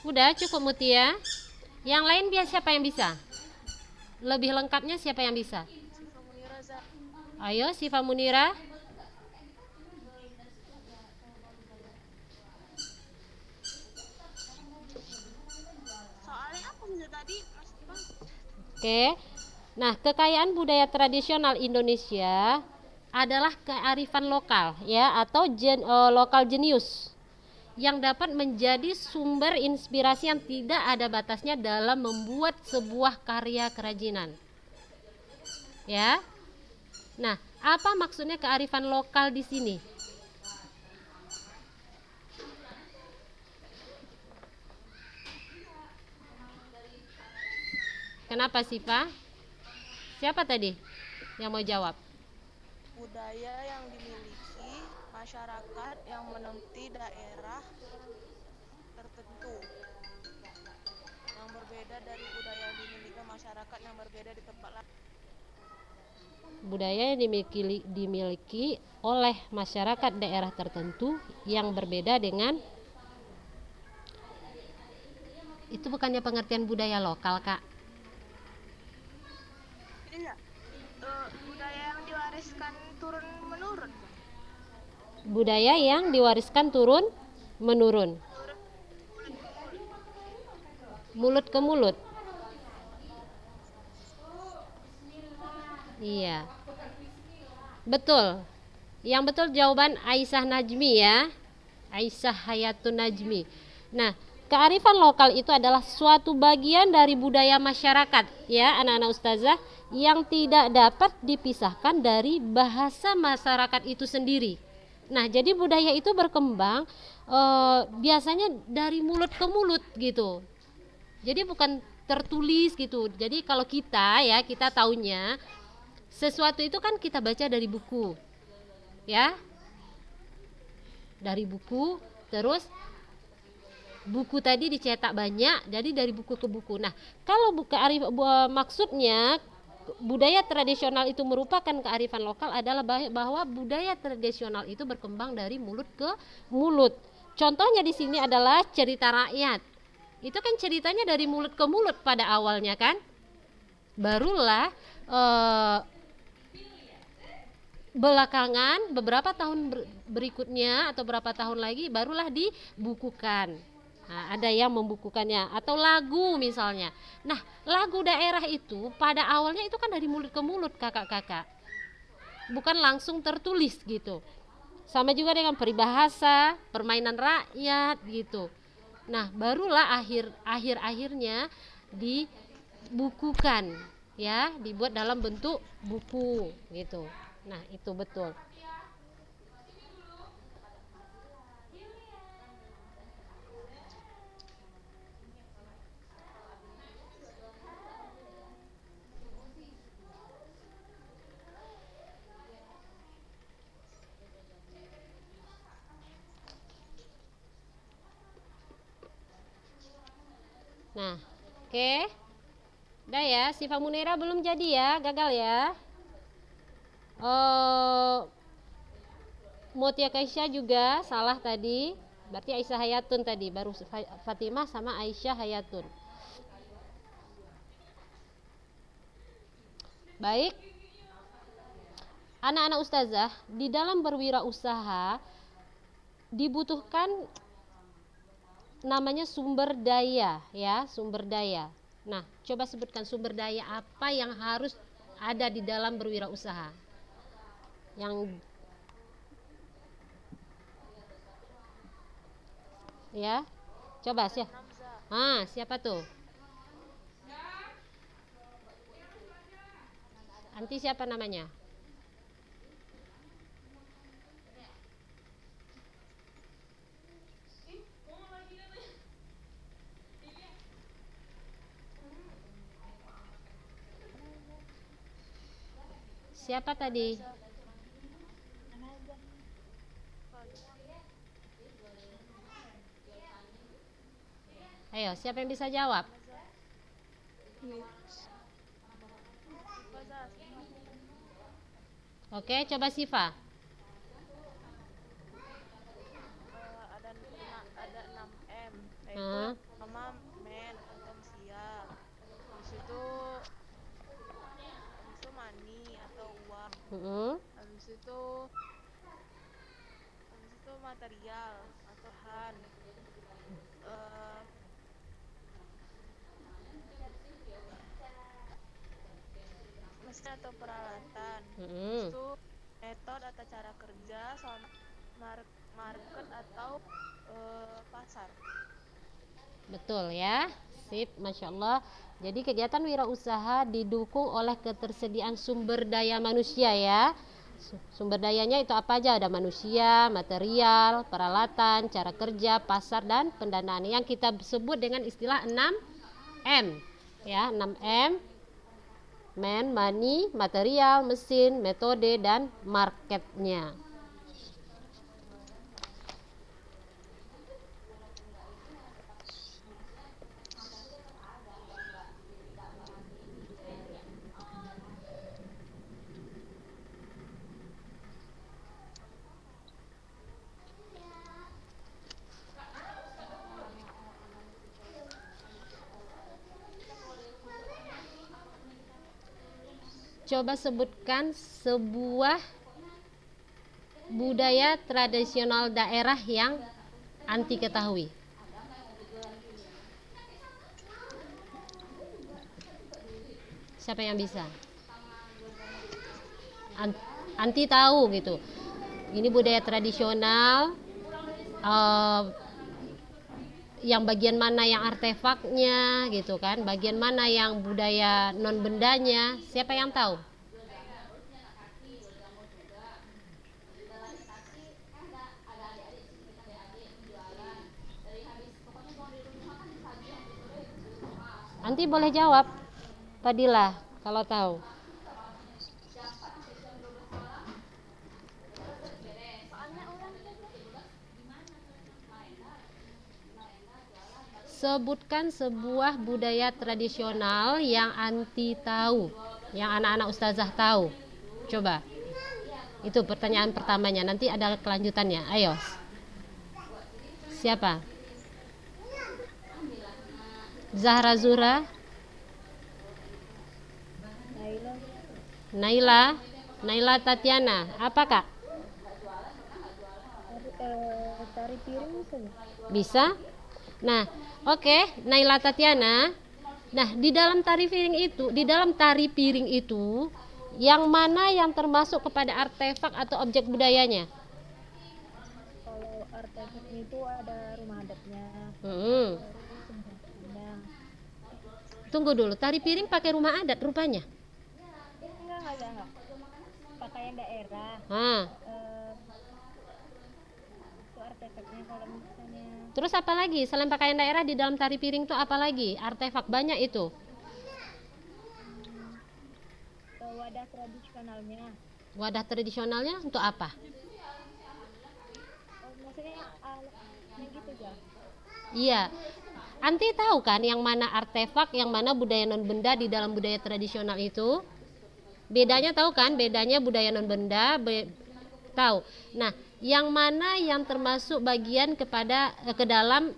Udah cukup Mutia. Yang lain siapa yang bisa? Lebih lengkapnya siapa yang bisa? Siva Munira Za. Ayo Siva Munira. Soalnya apa bisa tadi Mas Bang? Oke. Nah, kekayaan budaya tradisional Indonesia adalah kearifan lokal ya atau lokal jenius yang dapat menjadi sumber inspirasi yang tidak ada batasnya dalam membuat sebuah karya kerajinan. Ya. Nah, apa maksudnya kearifan lokal di sini? Kenapa sih, Pak? Siapa tadi yang mau jawab? Budaya yang dimiliki masyarakat yang menempati daerah tertentu yang berbeda dari budaya yang dimiliki masyarakat yang berbeda di tempat lain. Budaya yang dimiliki oleh masyarakat daerah tertentu yang berbeda dengan itu bukannya pengertian budaya lokal, Kak? Iya, budaya yang diwariskan turun menurun. Budaya yang diwariskan turun menurun, Turun mulut ke mulut. mulut ke mulut. Iya, betul. Yang betul jawaban Aisyah Najmi ya. Aisyah Hayatun Najmi. Nah, kearifan lokal itu adalah suatu bagian dari budaya masyarakat ya anak-anak ustazah yang tidak dapat dipisahkan dari bahasa masyarakat itu sendiri. Nah, jadi budaya itu berkembang biasanya dari mulut ke mulut gitu. Jadi bukan tertulis gitu. Jadi kalau kita taunya sesuatu itu kan kita baca dari buku ya, dari buku, terus buku tadi dicetak banyak, jadi dari buku ke buku. Nah, kalau maksudnya budaya tradisional itu merupakan kearifan lokal adalah bahwa budaya tradisional itu berkembang dari mulut ke mulut. Contohnya di sini adalah cerita rakyat. Itu kan ceritanya dari mulut ke mulut pada awalnya kan? Barulah belakangan beberapa tahun berikutnya atau berapa tahun lagi barulah dibukukan. Nah, ada yang membukukannya atau lagu misalnya. Nah, lagu daerah itu pada awalnya itu kan dari mulut ke mulut kakak-kakak, bukan langsung tertulis gitu. Sama juga dengan peribahasa, permainan rakyat gitu. Nah, barulah akhirnya dibukukan ya, dibuat dalam bentuk buku gitu. Nah, itu betul. Nah, oke. Udah ya, Siva Munera belum jadi ya, gagal ya. Oh, Mutia Kaisya juga salah tadi. Berarti Aisyah Hayatun tadi, baru Fatimah sama Aisyah Hayatun. Baik, anak-anak ustazah, di dalam berwirausaha dibutuhkan namanya sumber daya ya, sumber daya. Nah, coba sebutkan sumber daya apa yang harus ada di dalam berwirausaha. Yang ya, coba Ada sih. enam za. Siapa tuh? Anti siapa namanya? Siapa tadi? Naza. Ayo, siapa yang bisa jawab? Naza. Siva za. Siva. Oke, coba Siva. Ada 6 M, yaitu Hah? nama material atau bahan, eh, mesin atau peralatan. Mm-mm. Itu metode atau cara kerja, soal market atau pasar. Betul ya, sip, Masya Allah. Jadi kegiatan wirausaha didukung oleh ketersediaan sumber daya manusia ya. Sumber dayanya itu apa aja? Ada manusia, material, peralatan, cara kerja, pasar, dan pendanaan. Yang kita sebut dengan istilah 6M. Ya, 6M. Man, money, material, mesin, metode, dan marketnya. Coba sebutkan sebuah budaya tradisional daerah yang anti ketahui. Siapa yang bisa? Anti tahu gitu. Ini budaya tradisional, yang bagian mana yang artefaknya gitu kan, bagian mana yang budaya non bendanya. Siapa yang tahu? Anti boleh jawab, Fadilah, kalau tahu. Sebutkan sebuah budaya tradisional yang anti tahu, yang anak-anak ustazah tahu. Coba. Itu pertanyaan pertamanya. Nanti ada kelanjutannya. Ayo. Siapa? Zahra Zura? Naila Tatiana. Apa Kak? Tari piring Bisa? Nah, oke, Naila Tatiana. Nah, di dalam tari piring itu, yang mana yang termasuk kepada artefak atau objek budayanya? Kalau artefak itu ada rumah adatnya. Tunggu dulu, tari piring pakai rumah adat rupanya? Enggak. Pakaian daerah. Itu artefaknya kalau misalnya. Terus apa lagi? Selain pakaian daerah di dalam tari piring itu apa lagi? Artefak banyak itu. Wadah tradisionalnya. Wadah tradisionalnya untuk apa? Maksudnya alatnya gitu ya? Iya. Anti tahu kan yang mana artefak, yang mana budaya non benda di dalam budaya tradisional itu? Bedanya tahu kan? Bedanya budaya non benda tahu. Nah, yang mana yang termasuk bagian ke dalam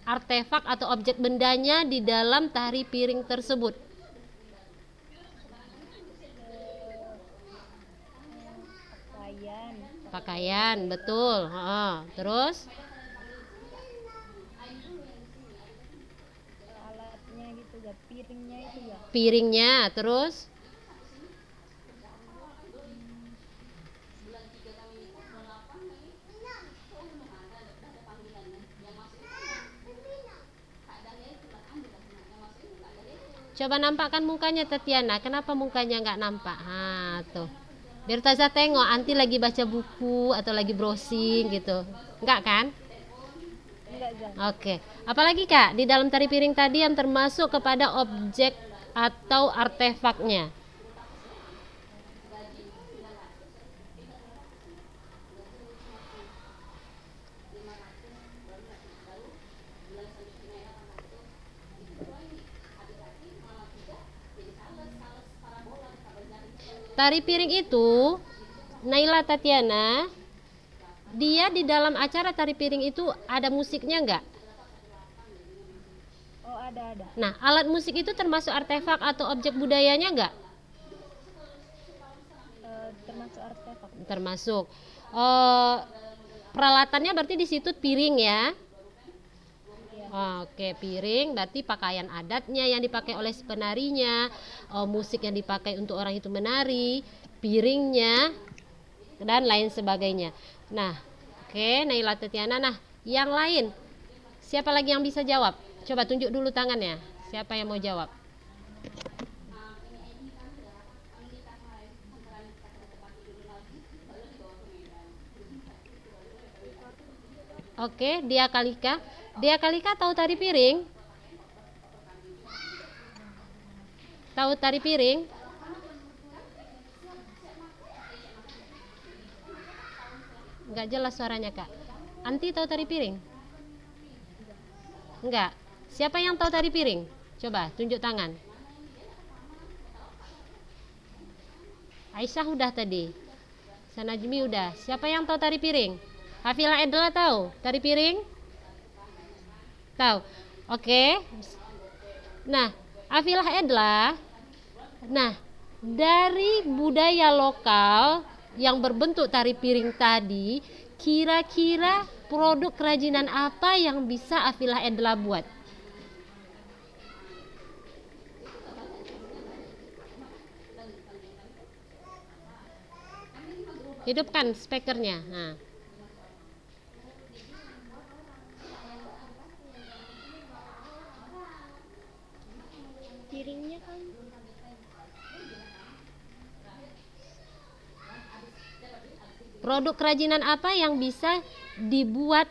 artefak atau objek bendanya di dalam tari piring tersebut? Pakaian, betul. Terus? Alatnya gitu ya, piringnya itu ya. Piringnya, terus? Coba nampakkan mukanya Tatiana. Kenapa mukanya nggak nampak? Tuh. Biar Taza tengok, Anti lagi baca buku atau lagi browsing gitu. Enggak kan? Enggak, Oke. Apalagi Kak, di dalam tari piring tadi yang termasuk kepada objek atau artefaknya? Tari piring itu, Naila Tatiana, dia di dalam acara tari piring itu ada musiknya enggak? Oh, ada. Nah, alat musik itu termasuk artefak atau objek budayanya enggak? Termasuk artefak. Termasuk. peralatannya berarti di situ piring ya. Iya. Oke, piring berarti pakaian adatnya yang dipakai oleh si penarinya, musik yang dipakai untuk orang itu menari, piringnya, dan lain sebagainya. Nah, oke, Naila Tetiana. Nah, yang lain, siapa lagi yang bisa jawab? Coba tunjuk dulu tangannya. Siapa yang mau jawab? Oke, Dia Kalika. Dia Kalika tahu tari piring? Tahu tari piring? Enggak jelas suaranya, Kak. Anti tahu tari piring? Enggak. Siapa yang tahu tari piring? Coba tunjuk tangan. Aisyah udah tadi. Sanajmi udah. Siapa yang tahu tari piring? Hafila Edla tahu tari piring? Tahu. Oke. Nah, Hafila Edla. Nah, dari budaya lokal yang berbentuk tari piring tadi, kira-kira produk kerajinan apa yang bisa Hafila Edla buat? Hidupkan speakernya. Nah, Piringnya kan produk kerajinan apa yang bisa dibuat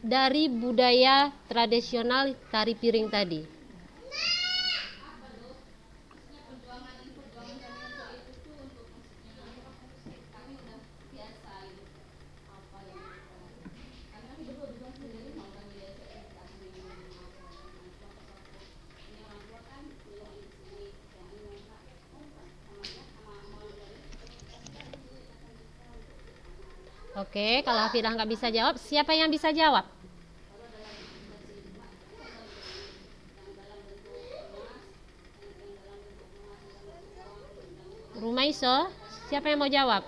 dari budaya tradisional tari piring tadi? Oke, kalau Hafidah nggak bisa jawab, siapa yang bisa jawab? Rumaiso, siapa yang mau jawab?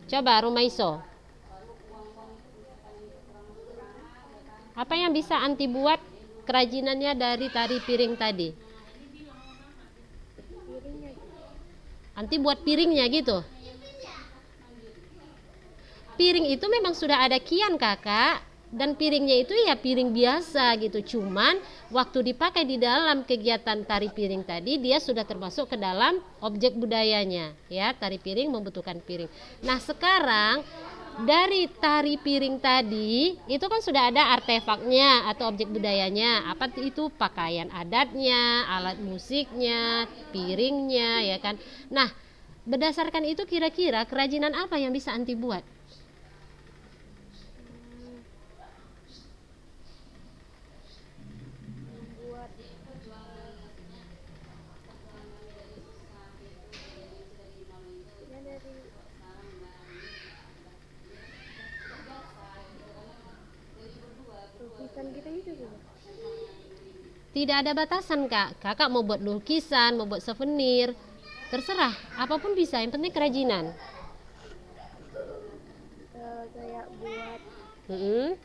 Coba Rumaiso. Apa yang bisa anti buat kerajinannya dari tari piring tadi? piringnya Anti buat piringnya gitu. Piring itu memang sudah ada kian, Kakak, dan piringnya itu ya piring biasa gitu. Cuman waktu dipakai di dalam kegiatan tari piring tadi, dia sudah termasuk ke dalam objek budayanya ya. Tari piring membutuhkan piring. Nah, sekarang dari tari piring tadi itu kan sudah ada artefaknya atau objek budayanya. Apa itu? Pakaian adatnya, alat musiknya, piringnya ya kan. Nah, berdasarkan itu kira-kira kerajinan apa yang bisa anti buat? buat ya dari lukisan gitu juga. Tidak ada batasan, Kak. Kakak mau buat lukisan, mau buat souvenir, terserah, apapun bisa, yang penting kerajinan. Kayak buat Mm-mm.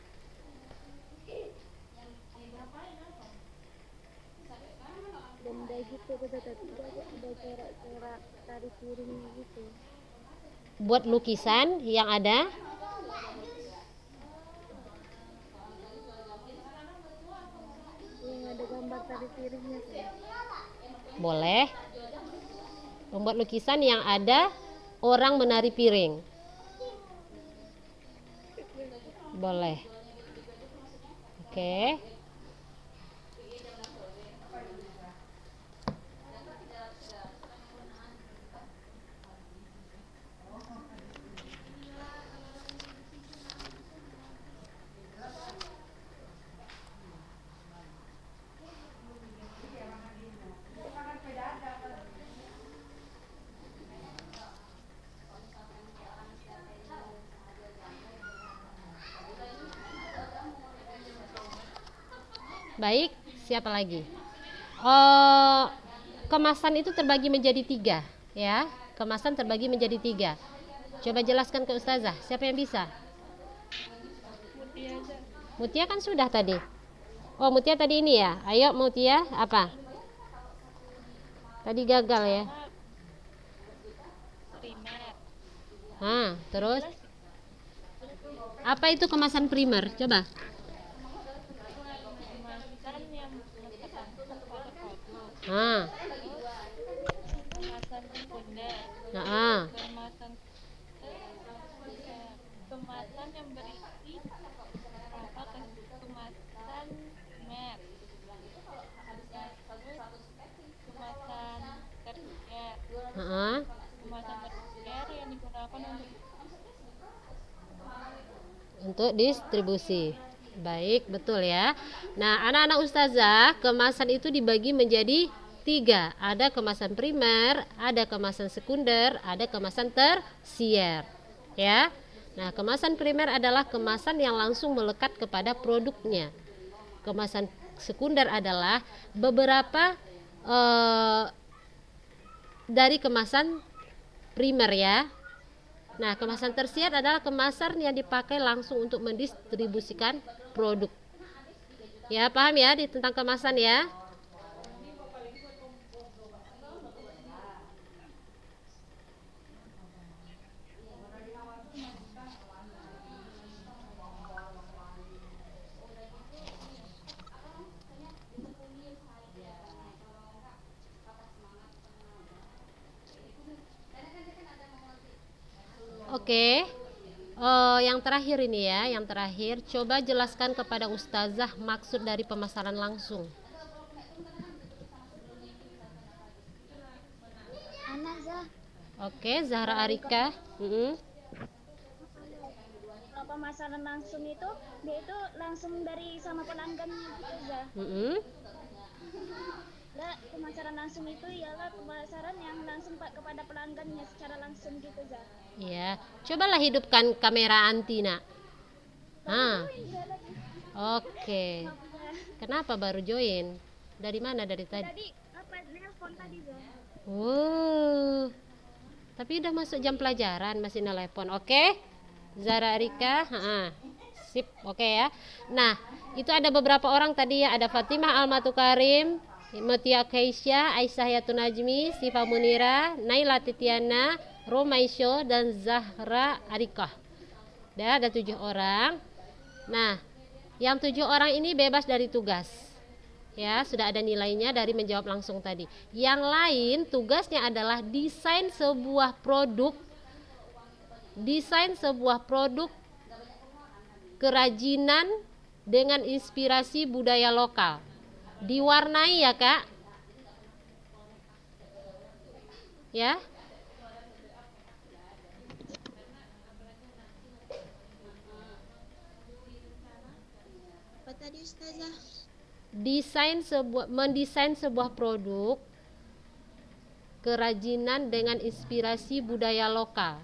benda gitu tapi ada corak-corak tari piring gitu. Buat lukisan yang ada. Yang ada gambar tari piringnya tuh. Boleh. Membuat lukisan yang ada orang menari piring. Boleh. Oke. Baik, Siapa lagi? Oh, kemasan itu terbagi menjadi 3, ya. Kemasan terbagi menjadi 3. Coba jelaskan ke Ustazah. Siapa yang bisa? Mutia. Mutia kan sudah tadi. Oh, Mutia tadi ini ya. Ayo Mutia, apa? Tadi gagal ya. Primer. Terus apa itu kemasan primer? Coba. Kemasan yang melekat langsung pada produk. Kemasan sekunder. Kemasan kemasan yang berisi apa kemasan primer. Kemasan tersier. Kemasan tersier yang digunakan untuk distribusi. Baik, betul ya. Nah, anak-anak ustazah, kemasan itu dibagi menjadi 3. Ada kemasan primer, ada kemasan sekunder, ada kemasan tersier. Ya. Nah, kemasan primer adalah kemasan yang langsung melekat kepada produknya. Kemasan sekunder adalah beberapa dari kemasan primer ya. Nah, kemasan tersier adalah kemasan yang dipakai langsung untuk mendistribusikan produk. Ya, paham ya tentang kemasan ya? Oke. Yang terakhir ini ya, yang terakhir coba jelaskan kepada ustazah maksud dari pemasaran langsung. Oke, Zahra Arika. Kalau pemasaran langsung itu dia itu langsung dari sama pelanggannya gitu Zah. Nah, pemasaran langsung itu ialah pemasaran yang langsung kepada pelanggannya secara langsung gitu Zah. Ya, cobalah hidupkan kamera Antina. Oke. Kenapa baru join? Dari mana dari tadi? Tadi apa nelpon tadi Zah. Tapi udah masuk jam pelajaran masih nelpon. Oke. Zara Arika, sip, oke ya. Nah, itu ada beberapa orang tadi ya, ada Fatimah Almatu Karim, Mutia Keisha, Aisyah Yatun Najmi, Sifa Munira, Naila Titiana, Romaisyo, dan Zahra Arikah. Ada 7 orang. Nah, yang 7 orang ini bebas dari tugas. Ya, sudah ada nilainya dari menjawab langsung tadi. Yang lain tugasnya adalah desain sebuah produk kerajinan dengan inspirasi budaya lokal. Diwarnai ya, Kak? Ya? Apa tadi Ustazah? Mendesain sebuah produk kerajinan dengan inspirasi budaya lokal.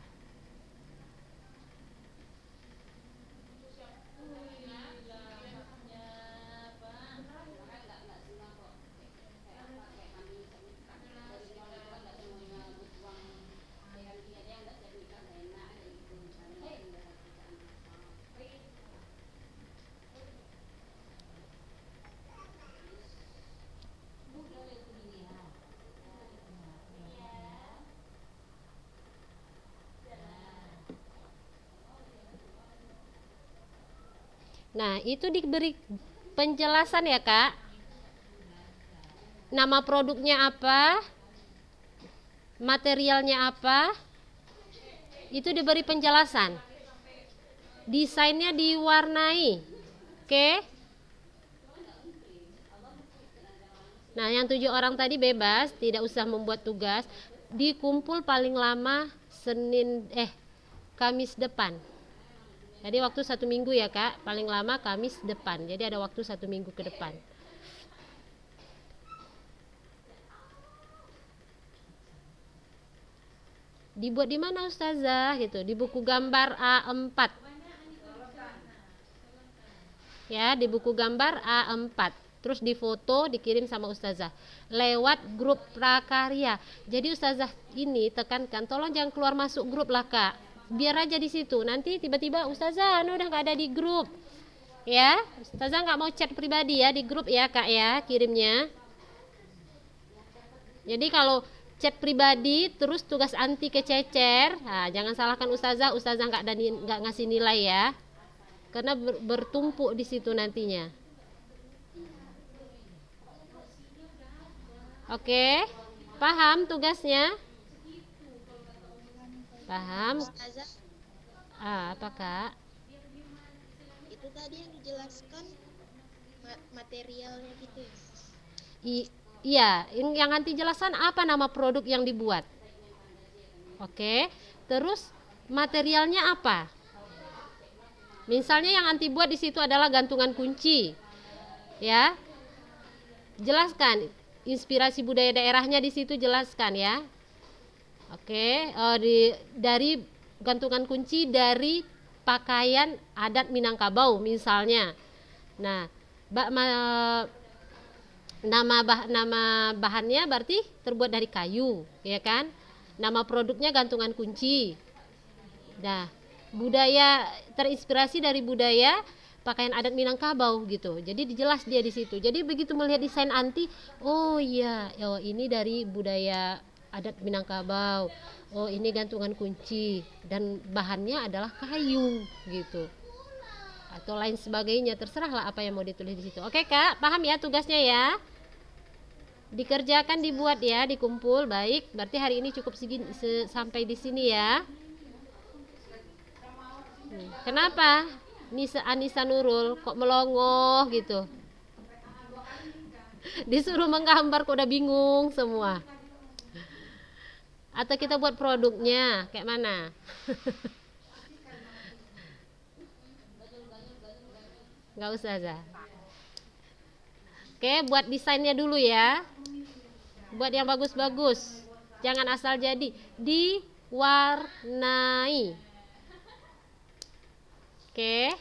Nah, itu diberi penjelasan ya, Kak. Nama produknya apa? Materialnya apa? Itu diberi penjelasan. Desainnya diwarnai. Oke? Nah, yang 7 orang tadi bebas, tidak usah membuat tugas. Dikumpul paling lama Kamis depan. Jadi waktu 1 minggu ya, Kak, paling lama Kamis depan. Jadi ada waktu 1 minggu ke depan. Dibuat di mana Ustazah gitu? Di buku gambar A4. Ya, di buku gambar A4. terus difoto dikirim sama ustazah lewat grup prakarya. Jadi ustazah ini tekankan tolong jangan keluar masuk grup lah kak, biar aja di situ. Nanti tiba-tiba ustazah udah nggak ada di grup ya, ustazah nggak mau chat pribadi ya di grup ya kak ya kirimnya. Jadi kalau chat pribadi terus tugas anti kececer, nah, jangan salahkan ustazah nggak ngasih nilai ya, karena bertumpuk di situ nantinya. Oke, paham tugasnya? Paham? Ustazah, Apa kak? itu tadi yang dijelaskan materialnya gitu ya? Iya, yang nanti jelasan apa nama produk yang dibuat. Oke, terus materialnya apa? Misalnya yang anti buat di situ adalah gantungan kunci, ya. Jelaskan inspirasi budaya daerahnya di situ jelaskan ya. Oke, dari gantungan kunci dari pakaian adat Minangkabau misalnya. Nah, nama bahannya berarti terbuat dari kayu, ya kan? Nama produknya gantungan kunci. Nah, budaya terinspirasi dari budaya pakaian adat Minangkabau gitu. Jadi dijelas dia di situ. Jadi begitu melihat desain anti, oh iya, oh ini dari budaya adat Minangkabau. Oh ini gantungan kunci dan bahannya adalah kayu gitu. Atau lain sebagainya, terserahlah apa yang mau ditulis di situ. Oke kak, paham ya tugasnya ya? Dikerjakan, dibuat ya, dikumpul. Baik, berarti hari ini cukup sampai di sini ya. Kenapa Anissa Nurul kok melongo gitu? Disuruh menggambar kok udah bingung semua. Atau kita buat produknya kayak mana? Nggak usah Zah. Oke, buat desainnya dulu ya. Buat yang bagus-bagus. Jangan asal jadi, diwarnai. Oke.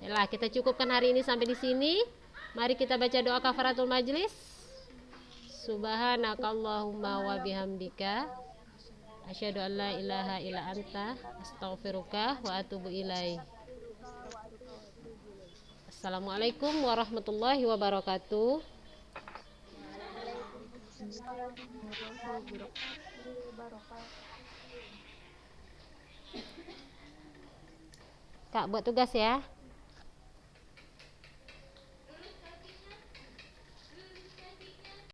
Yalah, kita cukupkan hari ini sampai di sini. Mari kita baca doa kafaratul majlis. Subhanakallahumma wa bihamdika asyhadu an la ilaha illa anta astaghfiruka wa atubu ilaik. Assalamualaikum warahmatullahi wabarakatuh. Kak, buat tugas ya.